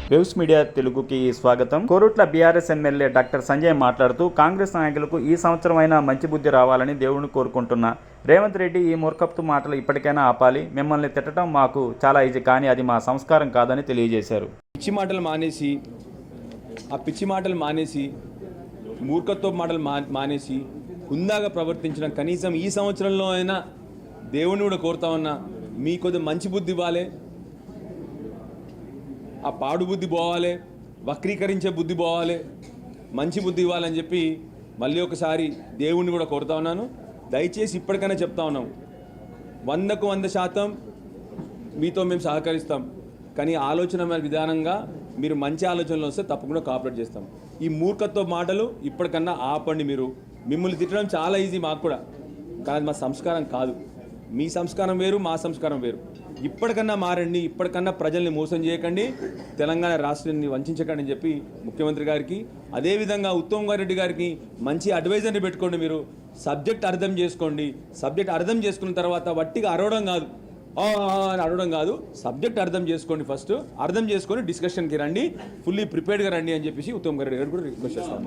Waves media తెలుగుకి స్వాగతం. Korutla BRS MLA doctor Sanjay మాట్లాడుతూ కాంగ్రెస్ నాయకులకు ఈ సంవత్సరం అయినా మంచి బుద్ధి రావాలని దేవుడిని కోరుకుంటున్నా. రేవంత్ రెడ్డి ఈ మూర్ఖపు మాటలు ఇప్పటికైనా ఆపాలి. మిమ్మల్ని తిట్టడం మాకు చాలా ఈజీ, కానీ అది మా సంస్కారం కాదని తెలియజేశారు. పిచ్చి మాటలు మానేసి మూర్ఖత్వ మాటలు మానేసి హుందాగా ప్రవర్తించడం, కనీసం ఈ సంవత్సరంలో అయినా దేవుని కూడా కోరుతా ఉన్నా, మీ కొద్దిగా మంచి బుద్ధి ఇవ్వాలి. ఆ పాడు బుద్ధి పోవాలి, వక్రీకరించే బుద్ధి పోవాలి, మంచి బుద్ధి ఇవ్వాలని చెప్పి మళ్ళీ ఒకసారి దేవుణ్ణి కూడా కోరుతా ఉన్నాను. దయచేసి ఇప్పటికైనా చెప్తా ఉన్నాం, 100కు 100% మీతో మేము సహకరిస్తాం. కానీ ఆలోచన విధానంగా మీరు మంచి ఆలోచనలు వస్తే తప్పకుండా కోఆపరేట్ చేస్తాం. ఈ మూర్ఖత్వ మాటలు ఇప్పటికన్నా ఆపండి. మిమ్మల్ని తిట్టడం చాలా ఈజీ మాకు కూడా, కానీ మా సంస్కారం కాదు. మీ సంస్కారం వేరు, మా సంస్కారం వేరు. ఇప్పటికన్నా మారండి. ఇప్పటికన్నా ప్రజల్ని మోసం చేయకండి, తెలంగాణ రాష్ట్రాన్ని వంచకండి అని చెప్పి ముఖ్యమంత్రి గారికి, అదేవిధంగా ఉత్తమ్ రెడ్డి గారికి మంచి అడ్వైజర్ని పెట్టుకోండి. మీరు సబ్జెక్ట్ అర్థం చేసుకోండి. సబ్జెక్ట్ అర్థం చేసుకున్న తర్వాత వట్టిగా అరవడం కాదు, సబ్జెక్ట్ అర్థం చేసుకోండి. ఫస్ట్ అర్థం చేసుకొని డిస్కషన్కి రండి, ఫుల్లీ ప్రిపేర్డ్గా రండి అని చెప్పేసి ఉత్తమ్ రెడ్డి గారు కూడా రిక్వెస్ట్ చేస్తాను.